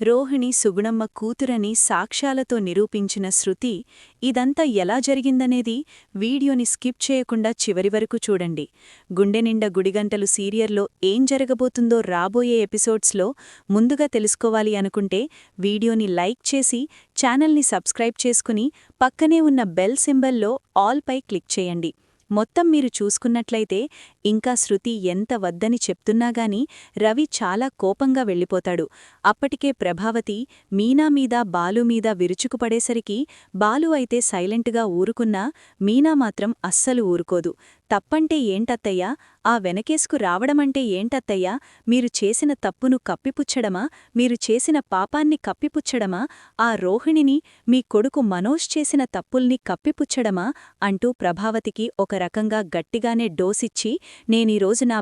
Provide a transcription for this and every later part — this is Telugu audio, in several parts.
రోహిణి సుగుణమ్మ కూతురని సాక్ష్యాలతో నిరూపించిన శృతి ఇదంతా ఎలా జరిగిందనేది వీడియోని స్కిప్ చేయకుండా చివరి వరకు చూడండి. గుండెనిండా గుడిగంటలు సీరియల్లో ఏం జరగబోతుందో రాబోయే ఎపిసోడ్స్లో ముందుగా తెలుసుకోవాలి అనుకుంటే వీడియోని లైక్ చేసి ఛానల్ని సబ్స్క్రైబ్ చేసుకుని పక్కనే ఉన్న బెల్ సింబల్లో ఆల్ పై క్లిక్ చేయండి. మొత్తం మీరు చూసుకున్నట్లయితే ఇంకా శృతి ఎంత వద్దని చెప్తున్నాగాని రవి చాలా కోపంగా వెళ్ళిపోతాడు. అప్పటికే ప్రభావతి మీనా మీద బాలు మీద విరుచుకుపడేసరికి బాలు అయితే సైలెంట్గా ఊరుకున్నా మీనా మాత్రం అస్సలు ఊరుకోదు. తప్పంటే ఏంటత్తయ్యా, ఆ వెనకేసుకు రావడమంటే ఏంటత్తయ్యా, మీరు చేసిన తప్పును కప్పిపుచ్చడమా, మీరు చేసిన పాపాన్ని కప్పిపుచ్చడమా, ఆ రోహిణిని మీ కొడుకు మనోజ్ చేసిన తప్పుల్ని కప్పిపుచ్చడమా అంటూ ప్రభావతికి ఒక రకంగా గట్టిగానే డోసిచ్చి నేనీరోజు నా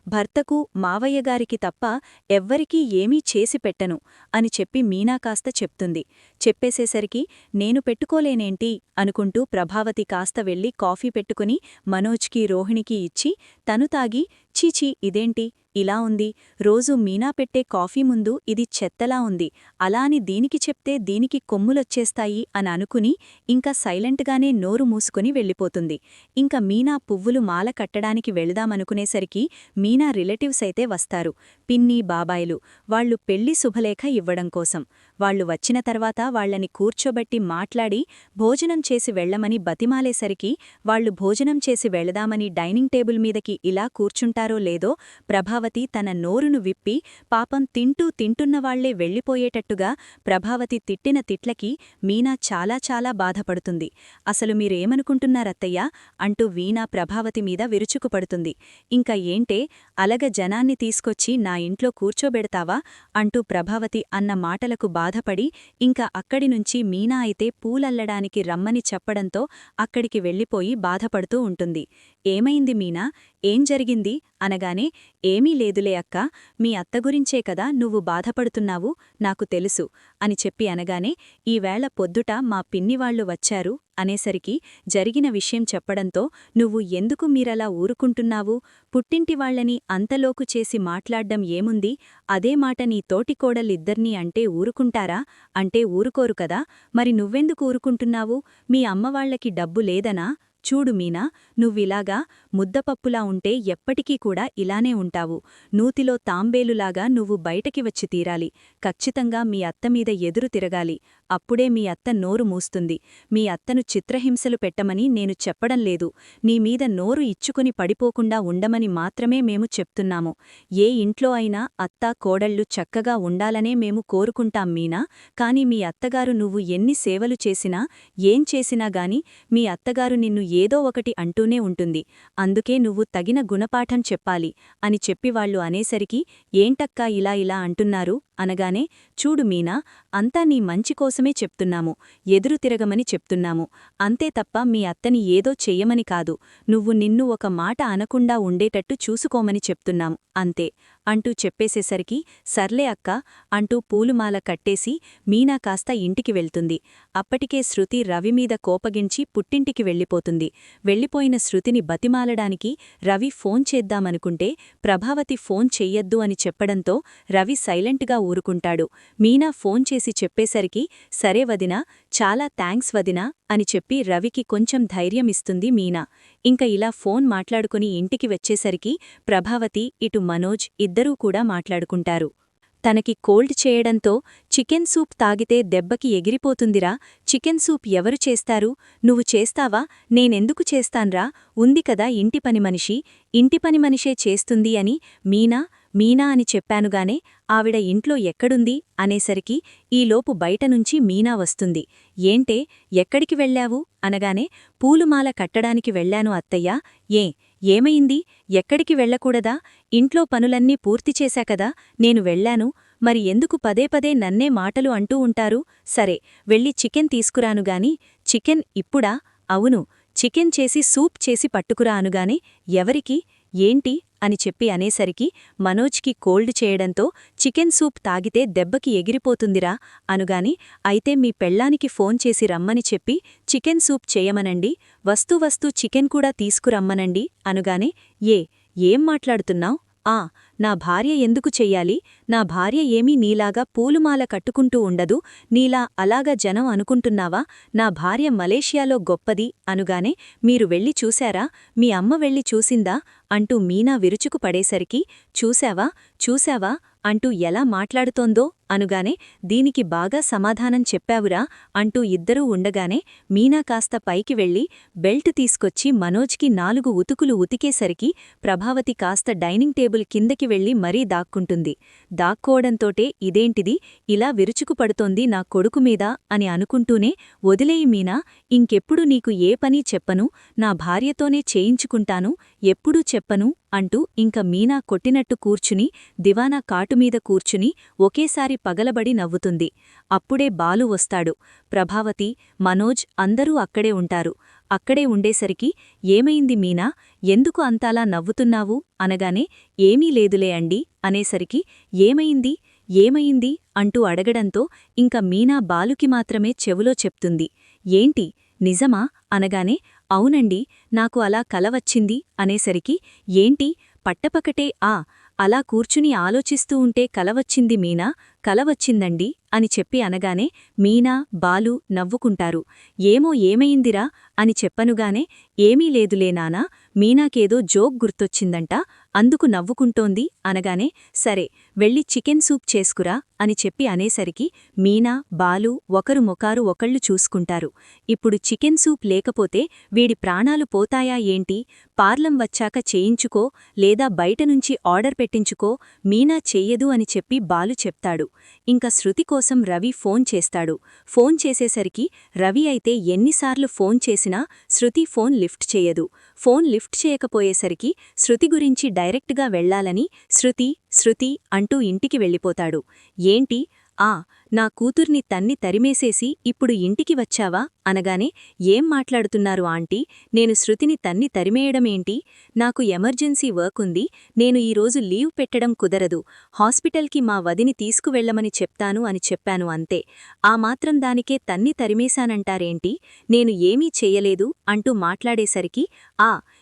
భర్తకు మావయ్యగారికి తప్ప ఎవ్వరికీ ఏమీ చేసి పెట్టను అని చెప్పి మీనా కాస్త చెప్తుంది. చెప్పేసేసరికి నేను పెట్టుకోలేనేంటి అనుకుంటూ ప్రభావతి కాస్త వెళ్ళి కాఫీ పెట్టుకుని మనోజ్కి రోహిణికి ఇచ్చి తను తాగి చీచీ ఇదేంటి ఇలా ఉంది, రోజూ మీనా పెట్టే కాఫీ ముందు ఇది చెత్తలా ఉంది, అలా అని దీనికి చెప్తే దీనికి కొమ్ములొచ్చేస్తాయి అని అనుకుని ఇంకా సైలెంట్గానే నోరు మూసుకుని వెళ్ళిపోతుంది. ఇంకా మీనా పువ్వులు మాల కట్టడానికి వెళదామనుకునేసరికి మీనా రిలేటివ్స్ అయితే వస్తారు. పిన్ని బాబాయిలు వాళ్లు పెళ్లి శుభలేఖ ఇవ్వడం కోసం. వాళ్లు వచ్చిన తర్వాత వాళ్లని కూర్చోబెట్టి మాట్లాడి భోజనం చేసి వెళ్లమని బతిమాలేసరికి వాళ్లు భోజనం చేసి వెళదామని డైనింగ్ టేబుల్ మీదకి ఇలా కూర్చుంటారో లేదో ప్రభావతి తన నోరును విప్పి పాపం తింటున్నవాళ్లే వెళ్లిపోయేటట్టుగా ప్రభావతి తిట్టిన తిట్లకి మీనా చాలా చాలా బాధపడుతుంది. అసలు మీరేమనుకుంటున్నారత్తయ్యా అంటూ వీణా ప్రభావతి మీద విరుచుకుపడుతుంది. ఇంకా ఏంటే అలగ జనాన్ని తీసుకొచ్చి నా ఇంట్లో కూర్చోబెడతావా అంటూ ప్రభావతి అన్న మాటలకు బాధపడి ఇంకా అక్కడినుంచి మీనా అయితే పూలల్లడానికి రమ్మని చెప్పడంతో అక్కడికి వెళ్లిపోయి బాధపడుతూ ఉంటుంది. ఏమైంది మీనా, ఏం జరిగింది అనగానే ఏమీ లేదులే అక్క, మీ అత్త గురించే కదా నువ్వు బాధపడుతున్నావు, నాకు తెలుసు అని చెప్పి అనగానే ఈవేళ పొద్దుట మా పిన్నివాళ్లు వచ్చారు అనేసరికి జరిగిన విషయం చెప్పడంతో నువ్వు ఎందుకు మీరలా ఊరుకుంటున్నావు, పుట్టింటివాళ్లని అంతలోకు చేసి మాట్లాడ్డం ఏముంది, అదే మాట నీ తోటికోడలిద్దర్నీ అంటే ఊరుకుంటారా, అంటే ఊరుకోరు కదా, మరి నువ్వెందుకు ఊరుకుంటున్నావు, మీ అమ్మవాళ్లకి డబ్బు లేదనా, చూడు మీనా, నువ్విలాగా ముద్దపప్పులా ఉంటే ఎప్పటికీ కూడా ఇలానే ఉంటావు, నూతిలో తాంబేలులాగా నువ్వు బయటకి వచ్చి తీరాలి, ఖచ్చితంగా మీ అత్తమీద ఎదురు తిరగాలి, అప్పుడే మీ అత్త నోరు మూస్తుంది, మీ అత్తను చిత్రహింసలు పెట్టమని నేను చెప్పడం లేదు, నీమీద నోరు ఇచ్చుకుని పడిపోకుండా ఉండమని మాత్రమే మేము చెప్తున్నాము, ఏ ఇంట్లో అయినా అత్తా కోడళ్ళు చక్కగా ఉండాలనే మేము కోరుకుంటాం మీనా, కాని మీ అత్తగారు నువ్వు ఎన్ని సేవలు చేసినా ఏం చేసినా గాని మీ అత్తగారు నిన్ను ఏదో ఒకటి అంటూనే ఉంటుంది, అందుకే నువ్వు తగిన గుణపాఠం చెప్పాలి అని చెప్పి వాళ్లు అనేసరికి ఏంటక్కా ఇలా అంటున్నారు అనగానే చూడు మీనా, అంతా నీ మంచికోసమే చెప్తున్నాము, ఎదురు తిరగమని చెప్తున్నాము, అంతే తప్ప మీ అత్తని ఏదో చెయ్యమని కాదు, నువ్వు నిన్ను ఒక మాట అనకుండా ఉండేటట్టు చూసుకోమని చెప్తున్నాం అంతే అంటూ చెప్పేసేసరికి సర్లే అక్క అంటూ పూలుమాల కట్టేసి మీనా కాస్త ఇంటికి వెళ్తుంది. అప్పటికే శృతి రవిమీద కోపగించి పుట్టింటికి వెళ్ళిపోతుంది. వెళ్ళిపోయిన శృతిని బతిమాలడానికి రవి ఫోన్ చేద్దామనుకుంటే ప్రభావతి ఫోన్ చెయ్యొద్దు అని చెప్పడంతో రవి సైలెంట్గా ఊరుకుంటాడు. మీనా ఫోన్ చేసి చెప్పేసరికి సరే వదినా, చాలా థ్యాంక్స్ వదినా అని చెప్పి రవికి కొంచెం ధైర్యం ఇస్తుంది మీనా. ఇంక ఇలా ఫోన్ మాట్లాడుకుని ఇంటికి వచ్చేసరికి ప్రభావతి ఇటు మనోజ్ ఇద్దరూ కూడా మాట్లాడుకుంటారు. తనకి కోల్డ్ చేయడంతో చికెన్ సూప్ తాగితే దెబ్బకి ఎగిరిపోతుందిరా, చికెన్ సూప్ ఎవరు చేస్తారు, నువ్వు చేస్తావా, నేనెందుకు చేస్తాన్రా, ఉంది కదా ఇంటి పనిమనిషి, ఇంటి పనిమనిషే చేస్తుంది అని మీనా అని చెప్పానుగానే ఆవిడ ఇంట్లో ఎక్కడుంది అనేసరికి ఈలోపు బయటనుంచి మీనా వస్తుంది. ఏంటే ఎక్కడికి వెళ్ళావు అనగానే పూలుమాల కట్టడానికి వెళ్లాను అత్తయ్యా, ఏమైంది, ఎక్కడికి వెళ్లకూడదా, ఇంట్లో పనులన్నీ పూర్తి చేశాకదా నేను వెళ్లాను, మరి ఎందుకు పదే పదే నన్నే మాటలు అంటూ ఉంటారు, సరే వెళ్ళి చికెన్ తీసుకురానుగాని, చికెన్ ఇప్పుడా, అవును చికెన్ చేసి సూప్ చేసి పట్టుకురా అనుగానే ఎవరికి, ఏంటి అని చెప్పి అనేసరికి మనోజ్కి కోల్డ్ చేయడంతో చికెన్ సూప్ తాగితే దెబ్బకి ఎగిరిపోతుందిరా అనుగాని, అయితే మీ పెళ్ళానికి ఫోన్ చేసి రమ్మని చెప్పి చికెన్ సూప్ చేయమనండి, వస్తూ చికెన్ కూడా తీసుకురమ్మనండి అనుగానే ఏం మాట్లాడుతున్నావ్, నా భార్య ఎందుకు చెయ్యాలి? నా భార్య ఏమీ నీలాగా పూలుమాల కట్టుకుంటూ ఉండదు, నీలా అలాగా జనం అనుకుంటున్నావా? నా భార్య మలేషియాలో గొప్పది అనుగానే మీరు వెళ్ళి చూశారా? మీ అమ్మ వెళ్ళి చూసిందా? అంటూ మీనా విరుచుకు పడేసరికి చూశావా చూశావా అంటూ ఎలా మాట్లాడుతోందో అనుగానే దీనికి బాగా సమాధానం చెప్పావురా అంటూ ఇద్దరూ ఉండగానే మీనా కాస్త పైకి వెళ్ళి బెల్ట్ తీసుకొచ్చి మనోజ్కి 4 ఉతుకులు ఉతికేసరికి ప్రభావతి కాస్త డైనింగ్ టేబుల్ కిందకి వెళ్ళి మరీ దాక్కుంటుంది. దాక్కోవడంతోటే ఇదేంటిది ఇలా విరుచుకు పడుతోంది నా కొడుకు మీద అని అనుకుంటూనే వదిలేయి మీనా, ఇంకెప్పుడు నీకు ఏ పని చెప్పను, నా భార్యతోనే చేయించుకుంటాను, ఎప్పుడూ చెప్పను అంటూ ఇంక మీనా కొట్టినట్టు కూర్చుని దివానా కాటుమీద కూర్చుని ఒకేసారి పగలబడి నవ్వుతుంది. అప్పుడే బాలు వస్తాడు. ప్రభావతి, మనోజ్ అందరూ అక్కడే ఉంటారు. అక్కడే ఉండేసరికి ఏమైంది మీనా, ఎందుకు అంతాలా నవ్వుతున్నావు అనగానే ఏమీ లేదులే అండి అనేసరికి ఏమైంది ఏమైంది అంటూ అడగడంతో ఇంక మీనా బాలుకి మాత్రమే చెవులో చెప్తుంది. ఏంటి నిజమా అనగానే అవునండి, నాకు అలా కల వచ్చింది అనేసరికి ఏంటి పట్టపకటే అలా కూర్చుని ఆలోచిస్తూ ఉంటే కలవచ్చింది మీనా, కలవచ్చిందండి అని చెప్పి అనగానే మీనా బాలు నవ్వుకుంటారు. ఏమో ఏమయిందిరా అని చెప్పనుగానే ఏమీ లేదులే నానా, మీనాకేదో జోక్ గుర్తొచ్చిందంట, అందుకు నవ్వుకుంటోంది అనగానే సరే వెళ్ళి చికెన్ సూప్ చేసుకురా అని చెప్పి అనేసరికి మీనా బాలు ఒకరు మొకారు ఒకళ్ళు చూసుకుంటారు. ఇప్పుడు చికెన్ సూప్ లేకపోతే వీడి ప్రాణాలు పోతాయా ఏంటి? పార్లం వచ్చాక చేయించుకో లేదా బయటనుంచి ఆర్డర్ పెట్టించుకో, మీనా చెయ్యదు అని చెప్పి బాలు చెప్తాడు. ఇంక శృతి కోసం రవి ఫోన్ చేస్తాడు. ఫోన్ చేసేసరికి రవి అయితే ఎన్నిసార్లు ఫోన్ చేసినా శృతి ఫోన్ లిఫ్ట్ చేయదు. ఫోన్ లిఫ్ట్ చేయకపోయేసరికి శృతి గురించి డైరెక్ట్గా వెళ్లాలని శృతి శృతి అంటూ ఇంటికి వెళ్ళిపోతాడు. ఏంటి నా కూతుర్ని తన్ని తరిమేసేసి ఇప్పుడు ఇంటికి వచ్చావా అనగానే ఏం మాట్లాడుతున్నారు ఆంటీ, నేను శృతిని తన్ని తరిమేయడమేంటి? నాకు ఎమర్జెన్సీ వర్క్ ఉంది, నేను ఈరోజు లీవ్ పెట్టడం కుదరదు, హాస్పిటల్కి మా వదిని తీసుకువెళ్లమని చెప్తాను అని చెప్పాను అంతే, ఆ మాత్రం దానికే తన్ని తరిమేశానంటారేంటి? నేను ఏమీ చెయ్యలేదు అంటూ మాట్లాడేసరికి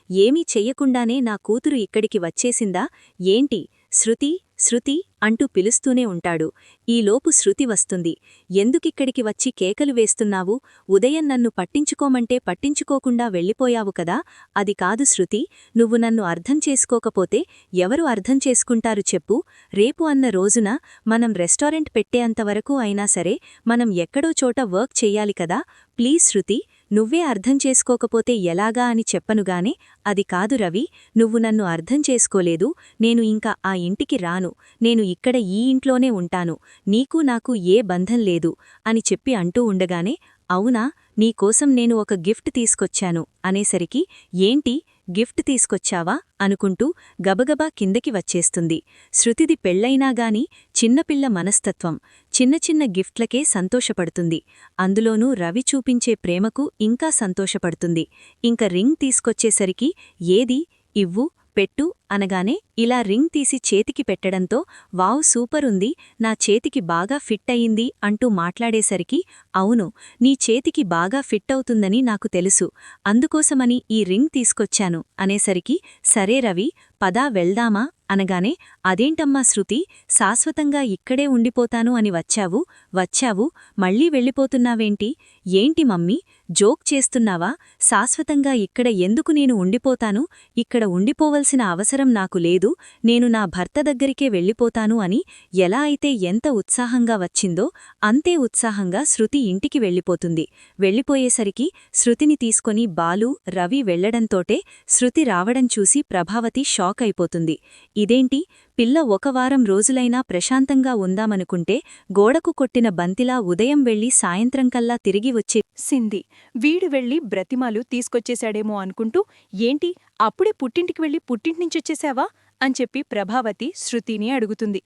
ఏమీ చెయ్యకుండానే నా కూతురు ఇక్కడికి వచ్చేసిందా ఏంటి? శృతి శృతి అంటూ పిలుస్తూనే ఉంటాడు. ఈలోపు శృతి వస్తుంది. ఎందుకిక్కడికి వచ్చి కేకలు వేస్తున్నావు? ఉదయం నన్ను పట్టించుకోమంటే పట్టించుకోకుండా వెళ్ళిపోయావు కదా, అది కాదు శృతి, నువ్వు నన్ను అర్థం చేసుకోకపోతే ఎవరు అర్థం చేసుకుంటారు చెప్పు? రేపు అన్న రోజున మనం రెస్టారెంట్ పెట్టేంతవరకు అయినా సరే మనం ఎక్కడో చోట వర్క్ చెయ్యాలి కదా, ప్లీజ్ శృతి, నువ్వే అర్థం చేసుకోకపోతే ఎలాగా అని చెప్పనుగానే అది కాదు రవి, నువ్వు నన్ను అర్థం చేసుకోలేదు, నేను ఇంకా ఆ ఇంటికి రాను, నేను ఇక్కడ ఈ ఇంట్లోనే ఉంటాను, నీకు నాకు ఏ బంధం లేదు అని చెప్పి అంటూ ఉండగానే అవునా, నీకోసం నేను ఒక గిఫ్ట్ తీసుకొచ్చాను అనేసరికి ఏంటి గిఫ్ట్ తీసుకొచ్చావా అనుకుంటూ గబగబా కిందకి వచ్చేస్తుంది. శృతిది పెళ్లైనాగాని చిన్నపిల్ల మనస్తత్వం, చిన్న చిన్న గిఫ్ట్లకే సంతోషపడుతుంది. అందులోనూ రవి చూపించే ప్రేమకు ఇంకా సంతోషపడుతుంది. ఇంక రింగ్ తీసుకొచ్చేసరికి ఏది ఇవ్వు పెట్టు అనగానే ఇలా రింగ్ తీసి చేతికి పెట్టడంతో వావ్ సూపరుంది, నా చేతికి బాగా ఫిట్ అయింది అంటూ మాట్లాడేసరికి అవును, నీ చేతికి బాగా ఫిట్ అవుతుందని నాకు తెలుసు, అందుకోసమని ఈ రింగ్ తీసుకొచ్చాను అనేసరికి సరే రవి పదా వెళ్దామా అనగానే అదేంటమ్మా శృతి, శాశ్వతంగా ఇక్కడే ఉండిపోతాను అని వచ్చావు మళ్ళీ వెళ్ళిపోతున్నావేంటి? ఏంటి మమ్మీ జోక్ చేస్తున్నావా? శాశ్వతంగా ఇక్కడ ఎందుకు నేను ఉండిపోతాను? ఇక్కడ ఉండిపోవలసిన అవసరం నాకు లేదు, నేను నా భర్త దగ్గరికే వెళ్ళిపోతాను అని ఎలా అయితే ఎంత ఉత్సాహంగా వచ్చిందో అంతే ఉత్సాహంగా శృతి ఇంటికి వెళ్ళిపోతుంది. వెళ్ళిపోయేసరికి శృతిని తీసుకొని బాలు రవి వెళ్లడంతోటే శృతి రావడం చూసి ప్రభావతి షాక్ అయిపోతుంది. ఇదేంటి పిల్ల ఒక వారం రోజులైనా ప్రశాంతంగా ఉందామనుకుంటే గోడకు కొట్టిన బంతిలా ఉదయం వెళ్లి సాయంత్రంకల్లా తిరిగి వచ్చేసింది. వీడు వెళ్లి బ్రతిమాలు తీసుకొచ్చేశాడేమో అనుకుంటూ ఏంటి అప్పుడే పుట్టింటికి వెళ్ళి పుట్టింటినుంచొచ్చేశావా అని చెప్పి ప్రభావతి శృతిని అడుగుతుంది.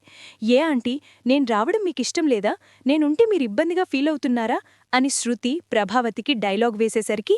ఏ ఆంటీ, నేను రావడం మీకిష్టం లేదా? నేనుంటే మీరిబ్బందిగా ఫీలవుతున్నారా అని శృతి ప్రభావతికి డైలాగ్ వేసేసరికి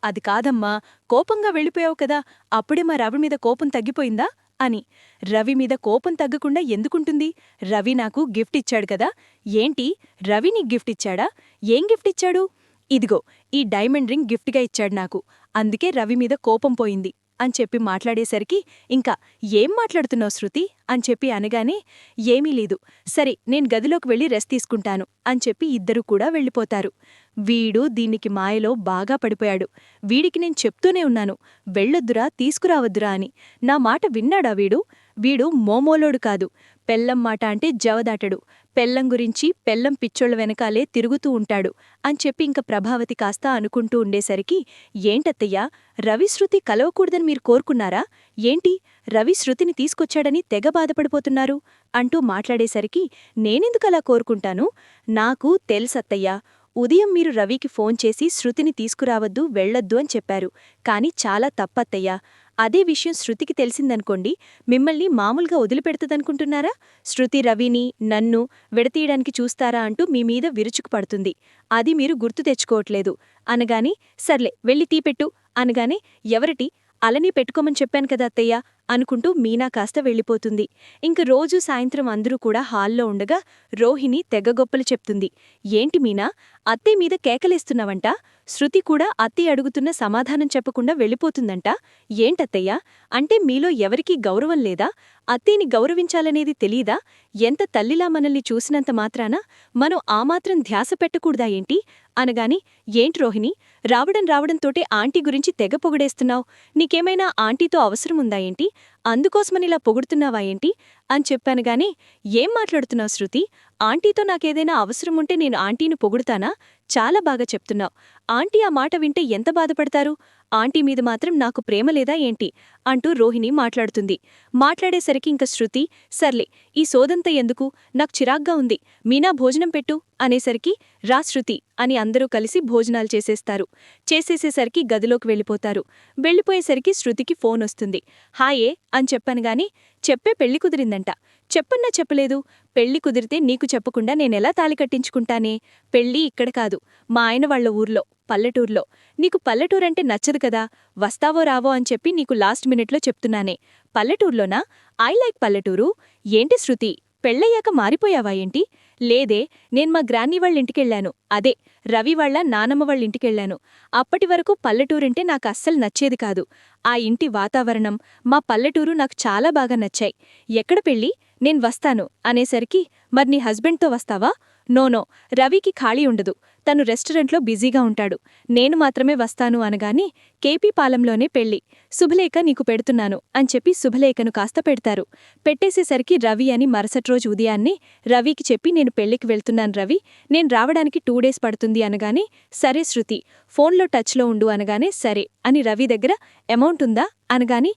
అది కాదమ్మా, కోపంగా వెళ్ళిపోయావు కదా, అప్పుడే మా రవి మీద కోపం తగ్గిపోయిందా అని. రవి మీద కోపం తగ్గకుండా ఎందుకుంటుంది? రవి నాకు గిఫ్ట్ ఇచ్చాడు కదా. ఏంటి రవి నీకు గిఫ్ట్ ఇచ్చాడా? ఏం గిఫ్ట్ ఇచ్చాడు? ఇదిగో ఈ డైమండ్ రింగ్ గిఫ్ట్గా ఇచ్చాడు నాకు, అందుకే రవి మీద కోపం పోయింది అని చెప్పి మాట్లాడేసరికి ఇంకా ఏం మాట్లాడుతున్నావు శృతి అని చెప్పి అనగానే ఏమీ లేదు, సరే నేను గదిలోకి వెళ్ళి రెస్ట్ తీసుకుంటాను అని చెప్పి ఇద్దరూ కూడా వెళ్ళిపోతారు. వీడు దీనికి మాయలో బాగా పడిపోయాడు. వీడికి నేను చెప్తూనే ఉన్నాను, వెళ్ళొద్దురా తీసుకురావద్దురా అని. నా మాట విన్నాడా వీడు మోమోలోడు కాదు. పెళ్ళం మాట అంటే జవదాటడు. పెళ్ళం గురించి పెళ్ళం పిచ్చోళ్ల వెనకాలే తిరుగుతూ ఉంటాడు అని చెప్పి ఇంక ప్రభావతి కాస్త అనుకుంటూ ఉండేసరికి, ఏంటత్తయ్యా, రవి శృతి కలవకూడదని మీరు కోరుకున్నారా ఏంటి? రవి శృతిని తీసుకొచ్చాడని తెగ బాధపడిపోతున్నారు అంటూ మాట్లాడేసరికి, నేనెందుకలా కోరుకుంటాను? నాకు తెలుసత్తయ్యా, ఉదయం మీరు రవికి ఫోన్ చేసి శృతిని తీసుకురావద్దు, వెళ్ళొద్దు అని చెప్పారు. కాని చాలా తప్పత్తయ్యా. అదే విషయం శృతికి తెలిసిందనుకోండి, మిమ్మల్ని మామూలుగా వదిలిపెడుతుందనుకుంటున్నారా? శృతి రవిని, నన్ను విడతీయడానికి చూస్తారా అంటూ మీమీద విరుచుకుపడుతుంది. అది మీరు గుర్తు తెచ్చుకోవట్లేదు అనగాని, సర్లే వెళ్ళి టీ పెట్టు అనగానే, ఎవరిటి? అలని పెట్టుకోమని చెప్పాను కదా అత్తయ్య అనుకుంటూ మీనా కాస్త వెళ్ళిపోతుంది. ఇంక రోజూ సాయంత్రం అందరూ కూడా హాల్లో ఉండగా రోహిణి తెగగొప్పలు చెప్తుంది. ఏంటి మీనా, అత్తయ్య మీద కేకలేస్తున్నావంట? శృతి కూడా అత్తయ్య అడుగుతున్న సమాధానం చెప్పకుండా వెళ్ళిపోతుందంట. ఏంటత్తయ్యా, అంటే మీలో ఎవరికీ గౌరవం లేదా? అత్తయ్యని గౌరవించాలనేది తెలీదా? ఎంత తల్లిలా మనల్ని చూసినంత మాత్రాన మనం ఆ మాత్రం ధ్యాస పెట్టకూడదా ఏంటి అనగాని, ఏంటి రోహిణి, రావడంతోటే ఆంటీ గురించి తెగ పొగిడేస్తున్నావు. నీకేమైనా ఆంటీతో అవసరముందా ఏంటి? అందుకోసమనిలా పొగుడుతున్నావా ఏంటి అని చెప్పానుగాని, ఏం మాట్లాడుతున్నావు శృతి? ఆంటీతో నాకేదైనా అవసరముంటే నేను ఆంటీని పొగుడుతానా? చాలా బాగా చెప్తున్నావు. ఆంటీ ఆ మాట వింటే ఎంత బాధపడతారు? ఆంటీ మీద మాత్రం నాకు ప్రేమ లేదా ఏంటి అంటూ రోహిణి మాట్లాడుతుంది. మాట్లాడేసరికి ఇంక శృతి, సర్లే ఈ సోదంతా ఎందుకు, నాకు చిరాగ్గా ఉంది, మీనా భోజనం పెట్టు అనేసరికి, రా శృతి అని అందరూ కలిసి భోజనాలు చేసేసేసరికి గదిలోకి వెళ్ళిపోతారు. వెళ్ళిపోయేసరికి శృతికి ఫోన్ వస్తుంది. హాయే అని చెప్పానుగాని, చెప్పే పెళ్లి కుదిరిందంట. చెప్పన్నా చెప్పలేదు. పెళ్లి కుదిరితే నీకు చెప్పకుండా నేనెలా తాళి కట్టించుకుంటానే? పెళ్లి ఇక్కడ కాదు, మా ఆయన వాళ్ల ఊర్లో, పల్లెటూర్లో. నీకు పల్లెటూరంటే నచ్చదు కదా, వస్తావో రావో అని చెప్పి నీకు లాస్ట్ మినిట్లో చెప్తున్నానే. పల్లెటూర్లోనా? ఐ లైక్ పల్లెటూరు. ఏంటి శృతి, పెళ్ళయ్యాక మారిపోయావా ఏంటి? లేదే, నేను మా గ్రాన్నీ వాళ్ళింటికెళ్లాను. అదే రవి వాళ్ల నానమ్మ వాళ్ళింటికెళ్లాను. అప్పటి వరకు పల్లెటూరంటే నాకు అస్సలు నచ్చేది కాదు. ఆ ఇంటి వాతావరణం, మా పల్లెటూరు నాకు చాలా బాగా నచ్చాయి. ఎక్కడ పెళ్ళి? నేను వస్తాను అనేసరికి, మరి నీ హస్బెండ్తో వస్తావా? నోనో, రవికి ఖాళీ ఉండదు, తను రెస్టారెంట్లో బిజీగా ఉంటాడు. నేను మాత్రమే వస్తాను అనగాని, కేపీ పాలెంలోనే పెళ్ళి, శుభలేఖ నీకు పెడుతున్నాను అని చెప్పి శుభలేఖను కాస్త పెడతారు. పెట్టేసేసరికి రవి అని మరుసటి రోజు ఉదయాన్నే రవికి చెప్పి, నేను పెళ్లికి వెళ్తున్నాను రవి, నేను రావడానికి 2 days పడుతుంది అనగానే, సరే శృతి, ఫోన్లో టచ్లో ఉండు అనగానే, సరే అని రవి దగ్గర అమౌంట్ ఉందా అనగాని,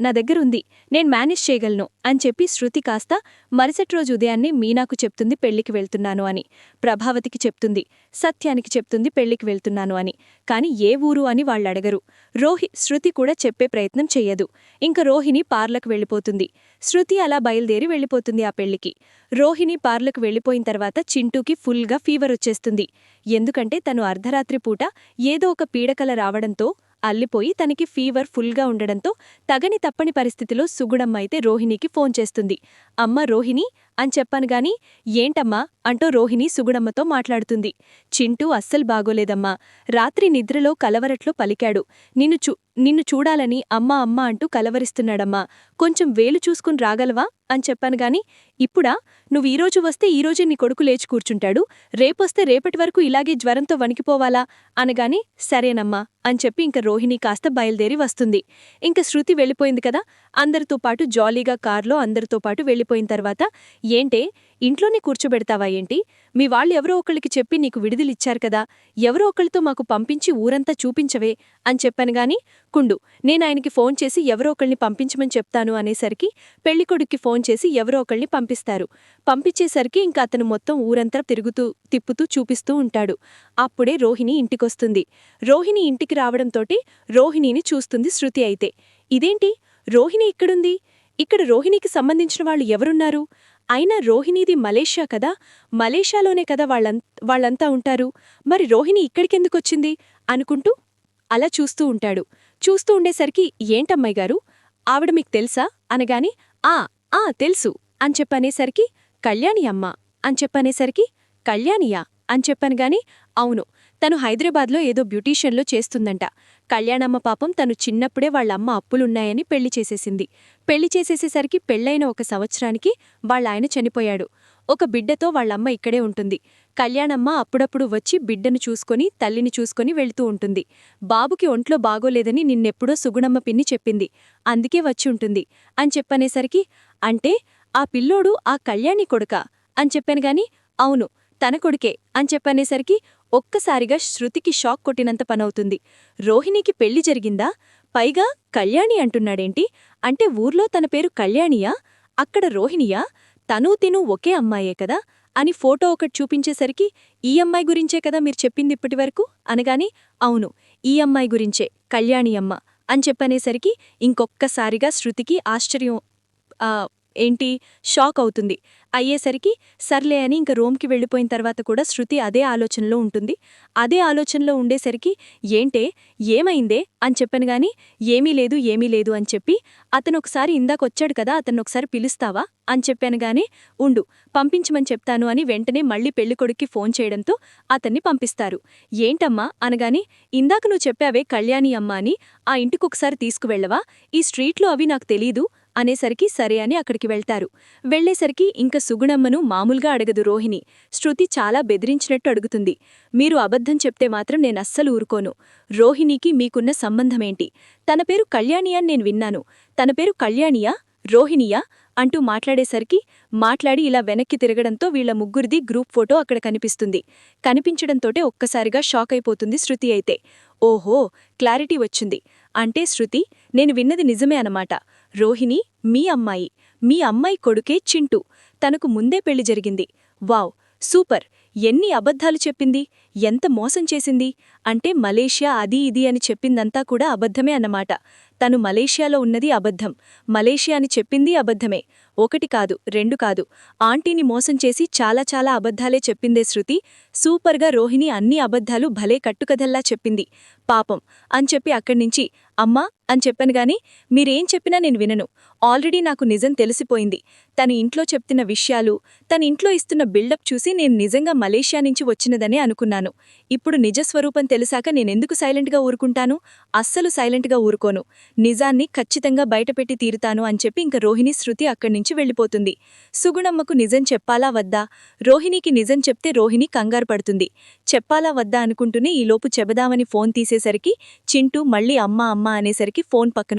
నా దగ్గరుంది, నేను మేనేజ్ చేయగలను అని చెప్పి శృతి కాస్త మరుసటి రోజు ఉదయాన్నే మీనాకు చెప్తుంది పెళ్లికి వెళ్తున్నాను అని. ప్రభావతికి చెప్తుంది, సత్యానికి చెప్తుంది పెళ్లికి వెళ్తున్నాను అని. కాని ఏ ఊరు అని వాళ్ళడగరు. శృతి కూడా చెప్పే ప్రయత్నం చెయ్యదు. ఇంక రోహిణి పార్లకు వెళ్ళిపోతుంది. శృతి అలా బయలుదేరి వెళ్ళిపోతుంది ఆ పెళ్లికి. రోహిణి పార్లకు వెళ్ళిపోయిన తర్వాత చింటూకి ఫుల్గా ఫీవర్ వచ్చేస్తుంది. ఎందుకంటే తను అర్ధరాత్రి పూట ఏదో ఒక పీడకల రావడంతో అల్లిపోయి తనకి ఫీవర్ ఫుల్గా ఉండడంతో తగని తప్పని పరిస్థితిలో సుగుణమ్మ అయితే రోహిణికి ఫోన్ చేస్తుంది. అమ్మ రోహిణి అని చెప్పానుగాని, ఏంటమ్మా అంటూ రోహిణి సుగుణమ్మతో మాట్లాడుతుంది. చింటూ అస్సలు బాగోలేదమ్మా, రాత్రి నిద్రలో కలవరట్లో పలికాడు. నిన్ను చూడాలని అమ్మా అమ్మా అంటూ కలవరిస్తున్నాడమ్మా, కొంచెం వేలు చూసుకుని రాగలవా అని చెప్పానుగాని, ఇప్పుడా? నువ్వు ఈరోజు వస్తే ఈరోజే నీ కొడుకు లేచి కూర్చుంటాడు, రేపొస్తే రేపటి వరకు ఇలాగే జ్వరంతో వణికిపోవాలా అనగాని, సరేనమ్మా అని చెప్పి ఇంక రోహిణి కాస్త బయలుదేరి వస్తుంది. ఇంక శృతి వెళ్ళిపోయింది కదా, అందరితో పాటు జాలీగా కార్లో అందరితో పాటు వెళ్ళిపోయిన తర్వాత, ఏంటే ఇంట్లోనే కూర్చోబెడతావా ఏంటి? మీ వాళ్ళు ఎవరో ఒకళ్ళకి చెప్పి నీకు విడుదలిచ్చారు కదా, ఎవరో ఒకళ్ళతో మాకు పంపించి ఊరంతా చూపించవే అని చెప్పానుగాని, కుండు, నేనాయనకి ఫోన్ చేసి ఎవరో ఒకళ్ళని పంపించమని చెప్తాను అనేసరికి పెళ్లికొడుక్కి ఫోన్ చేసి ఎవరో ఒకళ్ళని పంపిస్తారు. పంపించేసరికి ఇంక అతను మొత్తం ఊరంతా తిప్పుతూ చూపిస్తూ ఉంటాడు. అప్పుడే రోహిణి ఇంటికొస్తుంది. రోహిణి ఇంటికి రావడంతోటి రోహిణిని చూస్తుంది శృతి అయితే. ఇదేంటి, రోహిణి ఇక్కడుంది, ఇక్కడ రోహిణికి సంబంధించిన వాళ్ళు ఎవరున్నారు? అయినా రోహిణీది మలేషియా కదా, మలేషియాలోనే కదా వాళ్ళంతా ఉంటారు, మరి రోహిణి ఇక్కడికెందుకొచ్చింది అనుకుంటూ అలా చూస్తూ ఉంటాడు. చూస్తూ ఉండేసరికి, ఏంటమ్మాయిగారు, ఆవిడ మీకు తెలుసా అనగాని, తెలుసు అని చెప్పనేసరికి, కళ్యాణి అమ్మ అని చెప్పనేసరికి, కళ్యాణియా అని చెప్పానుగాని, అవును, తను హైదరాబాద్లో ఏదో బ్యూటీషియన్లో చేస్తుందంట, కళ్యాణమ్మ పాపం తను చిన్నప్పుడే వాళ్ళమ్మ అప్పులున్నాయని పెళ్లి చేసేసింది. పెళ్లి చేసేసేసరికి పెళ్లైన 1 సంవత్సరానికి వాళ్ళాయన చనిపోయాడు. ఒక బిడ్డతో వాళ్ళమ్మ ఇక్కడే ఉంటుంది. కళ్యాణమ్మ అప్పుడప్పుడు వచ్చి బిడ్డను చూసుకొని తల్లిని చూసుకొని వెళ్తూ ఉంటుంది. బాబుకి ఒంట్లో బాగోలేదని నిన్నెప్పుడో సుగుణమ్మ పిన్ని చెప్పింది, అందుకే వచ్చి ఉంటుంది అని చెప్పనేసరికి, అంటే ఆ పిల్లోడు ఆ కళ్యాణి కొడుకా అని చెప్పానుగాని, అవును తన కొడుకే అని చెప్పనేసరికి ఒక్కసారిగా శృతికి షాక్ కొట్టినంత పనవుతుంది. రోహిణికి పెళ్లి జరిగిందా? పైగా కళ్యాణి అంటున్నాడేంటి? అంటే ఊర్లో తన పేరు కళ్యాణియా? అక్కడ రోహిణియా? తనూ తినూ ఒకే అమ్మాయే కదా అని ఫోటో ఒకటి చూపించేసరికి, ఈ అమ్మాయి గురించే కదా మీరు చెప్పింది ఇప్పటివరకు అనగాని, అవును ఈ అమ్మాయి గురించే, కళ్యాణి అమ్మ అని చెప్పనేసరికి ఇంకొక్కసారిగా శృతికి ఆశ్చర్యం ఏంటి షాక్ అవుతుంది. అయ్యేసరికి సర్లే అని ఇంక రూమ్కి వెళ్ళిపోయిన తర్వాత కూడా శృతి అదే ఆలోచనలో ఉంటుంది. అదే ఆలోచనలో ఉండేసరికి, ఏంటే ఏమైందే అని చెప్పనుగాని, ఏమీ లేదు అని చెప్పి, అతనొకసారి ఇందాకొచ్చాడు కదా అతన్నొకసారి పిలుస్తావా అని చెప్పానుగానే, ఉండు పంపించమని చెప్తాను అని వెంటనే మళ్ళీ పెళ్ళికొడుక్కి ఫోన్ చేయడంతో అతన్ని పంపిస్తారు. ఏంటమ్మా అనగాని, ఇందాక నువ్వు చెప్పావే కళ్యాణి అమ్మ అని, ఆ ఇంటికొకసారి తీసుకువెళ్ళవా? ఈ స్ట్రీట్లో అవి నాకు తెలీదు అనేసరికి సరే అని అక్కడికి వెళ్తారు. వెళ్లేసరికి ఇంక సుగుణమ్మను మామూలుగా అడగదు రోహిణి. శృతి చాలా బెదిరించినట్టు అడుగుతుంది. మీరు అబద్ధం చెప్తే మాత్రం నేనస్సలు ఊరుకోను. రోహిణికి మీకున్న సంబంధమేంటి? తన పేరు కళ్యాణి అని నేను విన్నాను. తన పేరు కళ్యాణియా రోహిణియా అంటూ మాట్లాడి ఇలా వెనక్కి తిరగడంతో వీళ్ల ముగ్గురిది గ్రూప్ ఫోటో అక్కడ కనిపిస్తుంది. కనిపించడంతోటే ఒక్కసారిగా షాక్ అయిపోతుంది శృతి అయితే. ఓహో క్లారిటీ వచ్చింది. అంటే శృతి, నేను విన్నది నిజమే అనమాట. రోహిణి మీ అమ్మాయి కొడుకే చింటూ. తనకు ముందే పెళ్లి జరిగింది. Wow super! ఎన్ని అబద్ధాలు చెప్పింది, ఎంత మోసం చేసింది. అంటే మలేషియా అది ఇది అని చెప్పిందంతా కూడా అబద్ధమే అన్నమాట. తను మలేషియాలో ఉన్నది అబద్ధం, మలేషియా అని చెప్పింది అబద్ధమే. 1 కాదు 2 కాదు, ఆంటీని మోసం చేసి చాలా అబద్ధాలే చెప్పిందే శృతి. సూపర్గా రోహిణి అన్ని అబద్ధాలు భలే కట్టుకథల్లా చెప్పింది. పాపం అని చెప్పి అక్కడ్నించి, అమ్మా అని చెప్పనుగాని, మీరేం చెప్పినా నేను వినను. ఆల్రెడీ నాకు నిజం తెలిసిపోయింది. తను ఇంట్లో చెప్తున్న విషయాలు, తన ఇంట్లో ఇస్తున్న బిల్డప్ చూసి నేను నిజంగా మలేషియా నుంచి వచ్చినదనే అనుకున్నాను. ఇప్పుడు నిజస్వరూపం తెలిసాక నేనెందుకు సైలెంట్గా ఊరుకుంటాను? అస్సలు సైలెంట్గా ఊరుకోను. నిజాన్ని ఖచ్చితంగా బయటపెట్టి తీరుతాను అని చెప్పి ఇంక రోహిణి శృతి అక్కడ్నించి వెళ్ళిపోతుంది. సుగుణమ్మకు నిజం చెప్పాలా వద్దా? రోహిణికి నిజం చెప్తే రోహిణి కంగారు పడుతుంది. చెప్పాలా వద్దా అనుకుంటూనే ఈలోపు చెబదామని ఫోన్ తీసేసరికి చింటూ మళ్ళీ అమ్మా అనేసరికి ఫోన్ పక్కన